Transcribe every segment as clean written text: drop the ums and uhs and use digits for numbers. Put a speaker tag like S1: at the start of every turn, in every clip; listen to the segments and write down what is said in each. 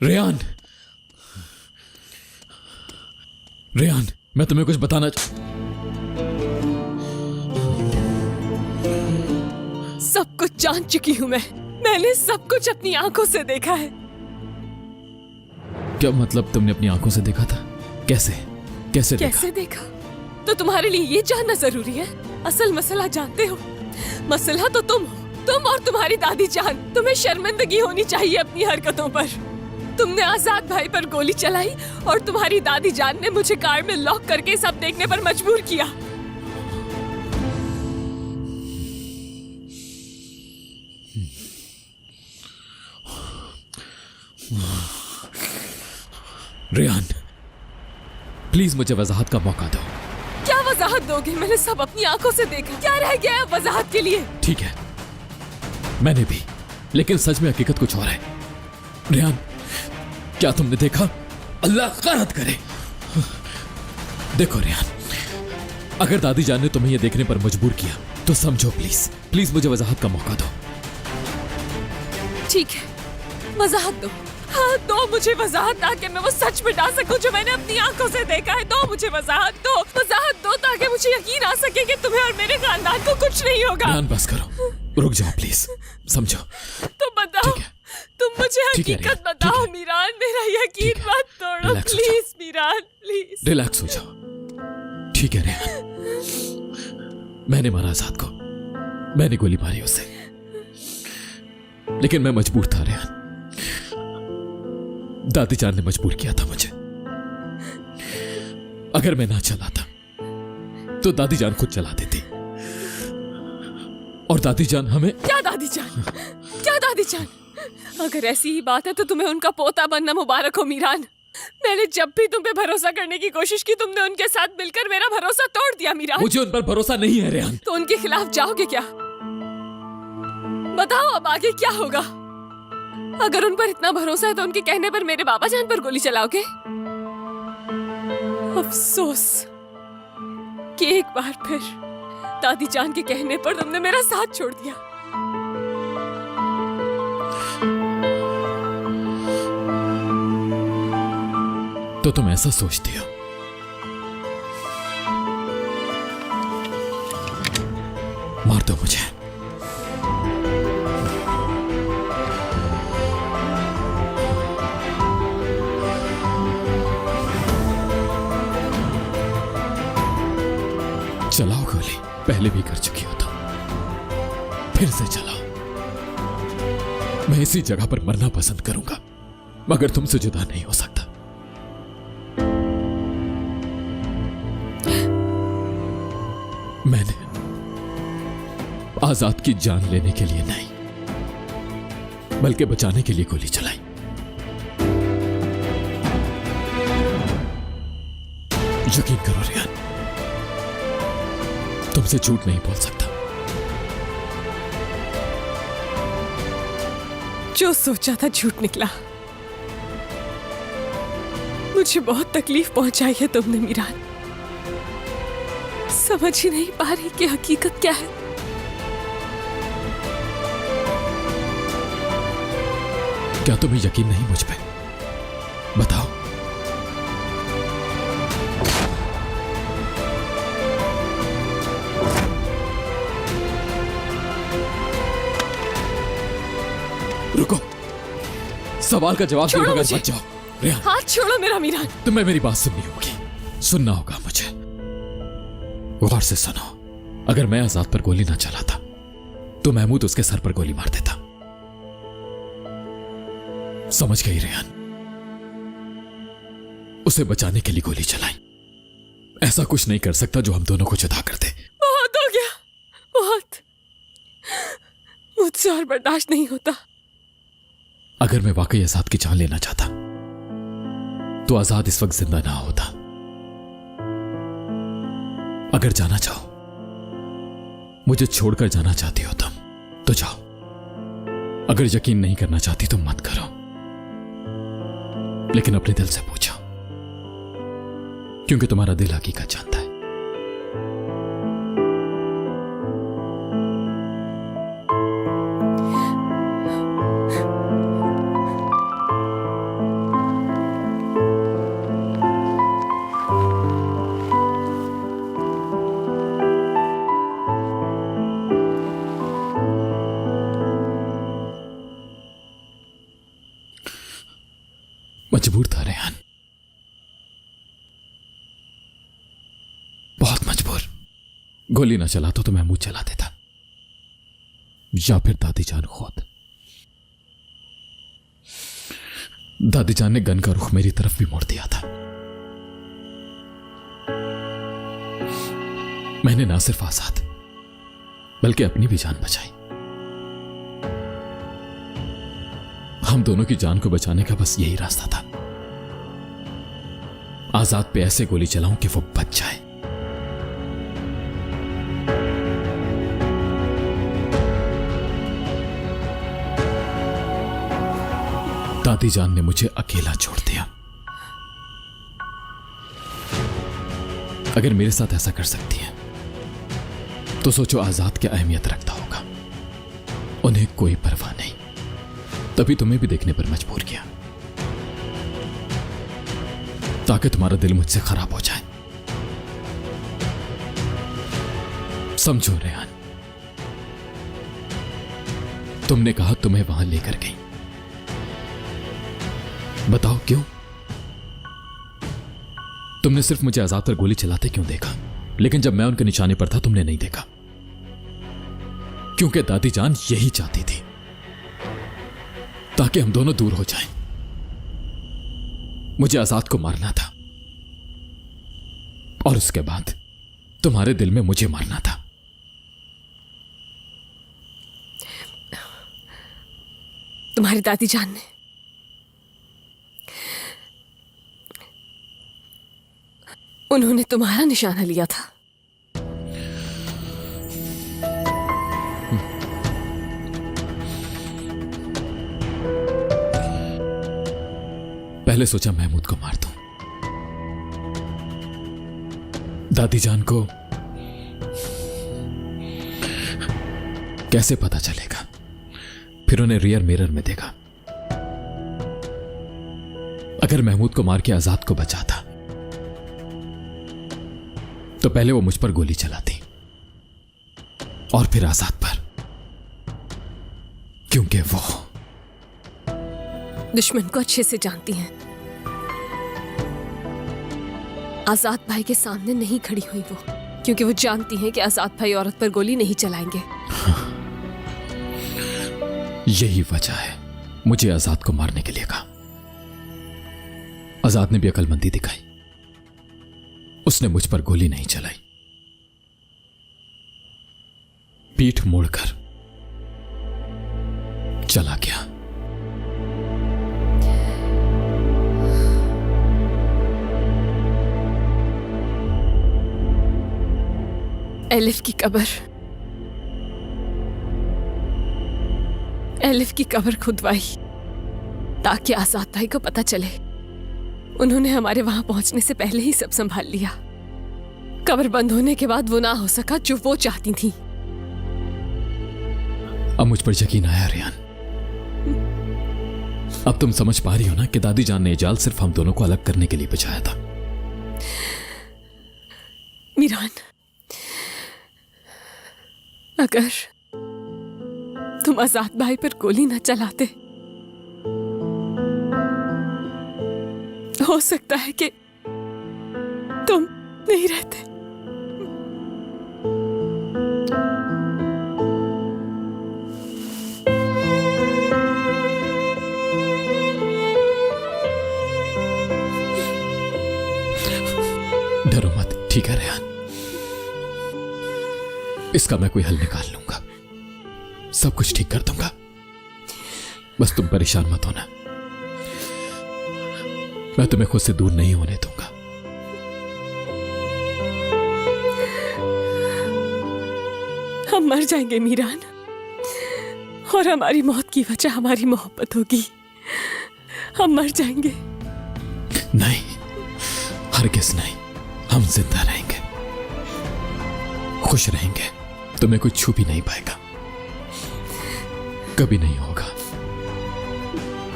S1: Ryan, Ryan, मैं तुम्हें कुछ बताना
S2: सब कुछ जान चुकी हूँ मैंने सब कुछ अपनी आंखों से देखा है।
S1: क्या मतलब तुमने अपनी आंखों से देखा था? कैसे कैसे
S2: कैसे देखा? तो तुम्हारे लिए ये जानना जरूरी है? असल मसला जानते हो? मसला तो तुम हो, तुम और तुम्हारी दादी जान। तुम्हें शर्मिंदगी होनी चाहिए अपनी हरकतों पर। तुमने आजाद भाई पर गोली चलाई और तुम्हारी दादी जान ने मुझे कार में लॉक करके सब देखने पर मजबूर किया।
S1: रेयान, प्लीज मुझे वजाहत का मौका दो।
S2: क्या वजाहत दोगे? मैंने सब अपनी आंखों से देखा। क्या रह गया है वजाहत के लिए?
S1: ठीक है, मैंने भी, लेकिन सच में हकीकत कुछ और है। रेयान, क्या तुमने देखा? अल्लाह गलत करे। देखो रेयान, अगर दादी जान ने तुम्हें यह देखने पर मजबूर किया तो समझो, प्लीज प्लीज मुझे वजाहत का मौका दो।
S2: ठीक है, वजाहत दो। हाँ, दो मुझे वजाहत ताकि मैं वो सच मिटा सकूं जो मैंने अपनी आंखों से देखा है। दो मुझे वजाहत दो ताकि मुझे यकीन आ सके कि तुम्हें और मेरे खानदान को कुछ नहीं होगा।
S1: रेयान बस करो, रुक जाओ प्लीज, समझो।
S2: तो बताओ, तुम मुझे हकीकत बताओ मीरान, मेरा यकीन मत तोड़ो प्लीज मीरान, प्लीज।
S1: रिलैक्स हो जाओ। ठीक है रेयान, मैंने मारा आजाद को, मैंने गोली मारी उसे, लेकिन मैं मजबूर था रेयान। दादी जान ने मजबूर किया था मुझे। अगर मैं ना चलाता तो दादी जान खुद चला देती, और दादी जान हमें।
S2: क्या दादी जान? क्या दादी जान? अगर ऐसी ही बात है तो तुम्हें उनका पोता बनना मुबारक हो मीरान। मैंने जब भी तुम पे भरोसा करने की कोशिश की, तुमने उनके साथ मिलकर मेरा भरोसा तोड़ दिया मीरान।
S1: मुझे उन पर भरोसा नहीं है रेयान।
S2: तो उनके खिलाफ जाओगे क्या? बताओ अब आगे क्या होगा? अगर उन पर इतना भरोसा है तो उनके कहने पर मेरे बाबा जान पर गोली चलाओगे? अफसोस कि एक बार फिर दादी जान के कहने पर तुमने मेरा साथ छोड़ दिया।
S1: तो तुम ऐसा सोचती हो? मार दो मुझे। चलाओ गोली, पहले भी कर चुकी हो तो फिर से चलाओ। मैं इसी जगह पर मरना पसंद करूंगा, मगर तुमसे जुदा नहीं हो सकता। मैंने आजाद की जान लेने के लिए नहीं, बल्कि बचाने के लिए गोली चलाई। यकीन करो रेयान, तुमसे झूठ नहीं बोल सकता।
S2: जो सोचा था झूठ निकला। मुझे बहुत तकलीफ पहुंचाई है तुमने मीरान। समझ ही नहीं पा रही कि हकीकत क्या है।
S1: क्या तुम्हें यकीन नहीं मुझ पे? बताओ। रुको, सवाल का जवाब दो मगर बच जाओ। रेयान,
S2: हाथ छोड़ो मेरा मीरान।
S1: तुम्हें मेरी बात सुननी होगी, सुनना होगा मुझे। गौर से सुनो, अगर मैं आजाद पर गोली ना चलाता तो महमूद उसके सर पर गोली मार देता। समझ गई रेयान? उसे बचाने के लिए गोली चलाई। ऐसा कुछ नहीं कर सकता जो हम दोनों को जुदा कर दे।
S2: बहुत हो गया, बहुत। मुझसे और बर्दाश्त नहीं होता।
S1: अगर मैं वाकई आजाद की जान लेना चाहता तो आजाद इस वक्त जिंदा ना होता। अगर जाना चाहो, मुझे छोड़कर जाना चाहती हो तुम, तो जाओ। अगर यकीन नहीं करना चाहती तो मत करो, लेकिन अपने दिल से पूछो, क्योंकि तुम्हारा दिल हकीकत जानता है। मजबूर था रेहान, बहुत मजबूर। गोली ना चलाता तो महमूद चला देता, या फिर दादी जान खुद। दादी जान ने गन का रुख मेरी तरफ भी मोड़ दिया था। मैंने ना सिर्फ आजाद बल्कि अपनी भी जान बचाई। हम दोनों की जान को बचाने का बस यही रास्ता था। आजाद पे ऐसे गोली चलाऊं कि वो बच जाए। दादी जान ने मुझे अकेला छोड़ दिया। अगर मेरे साथ ऐसा कर सकती है तो सोचो आजाद क्या अहमियत रखता होगा। उन्हें कोई परवाह नहीं, तभी तुम्हें भी देखने पर मजबूर किया ताकि तुम्हारा दिल मुझसे खराब हो जाए। समझो रेहान, तुमने कहा तुम्हें वहां लेकर गई, बताओ क्यों? तुमने सिर्फ मुझे आजाद पर गोली चलाते क्यों देखा, लेकिन जब मैं उनके निशाने पर था तुमने नहीं देखा? क्योंकि दादी जान यही चाहती थी ताकि हम दोनों दूर हो जाएं। मुझे आजाद को मारना था और उसके बाद तुम्हारे दिल में मुझे मारना था।
S2: तुम्हारी दादी जान ने उन्होंने तुम्हारा निशाना लिया था।
S1: पहले सोचा महमूद को मार दूं, दादी जान को कैसे पता चलेगा? फिर उन्हें रियर मिरर में देखा। अगर महमूद को मार के आजाद को बचाता तो पहले वो मुझ पर गोली चलाती और फिर आजाद पर, क्योंकि वो
S2: दुश्मन को अच्छे से जानती हैं। आजाद भाई के सामने नहीं खड़ी हुई वो, क्योंकि वो जानती हैं कि आजाद भाई औरत पर गोली नहीं चलाएंगे।
S1: यही वजह है मुझे आजाद को मारने के लिए कहा। आजाद ने भी अकलमंदी दिखाई, उसने मुझ पर गोली नहीं चलाई, पीठ मोड़कर चला गया।
S2: एलिफ की कब्र, एलिफ की कब्र खुदवाई ताकि आजाद भाई को पता चले। उन्होंने हमारे वहां पहुंचने से पहले ही सब संभाल लिया। कब्र बंद होने के बाद वो ना हो सका जो वो चाहती थी।
S1: अब मुझ पर यकीन आया रेहान। अब तुम समझ पा रही हो ना कि दादी जान ने जाल सिर्फ हम दोनों को अलग करने के लिए बिछाया था।
S2: मीरान, अगर तुम आजाद भाई पर गोली न चलाते, हो सकता है कि तुम नहीं रहते।
S1: डरो मत, ठीक है रेहान, इसका मैं कोई हल निकाल लूंगा, सब कुछ ठीक कर दूंगा। बस तुम परेशान मत होना, मैं तुम्हें खुद से दूर नहीं होने दूंगा।
S2: हम मर जाएंगे मीरान, और हमारी मौत की वजह हमारी मोहब्बत होगी। हम मर जाएंगे।
S1: नहीं, हरगिज़ नहीं, हम जिंदा रहेंगे, खुश रहेंगे, तुम्हें कोई छू भी नहीं पाएगा। कभी नहीं होगा,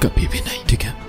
S1: कभी भी नहीं, ठीक है?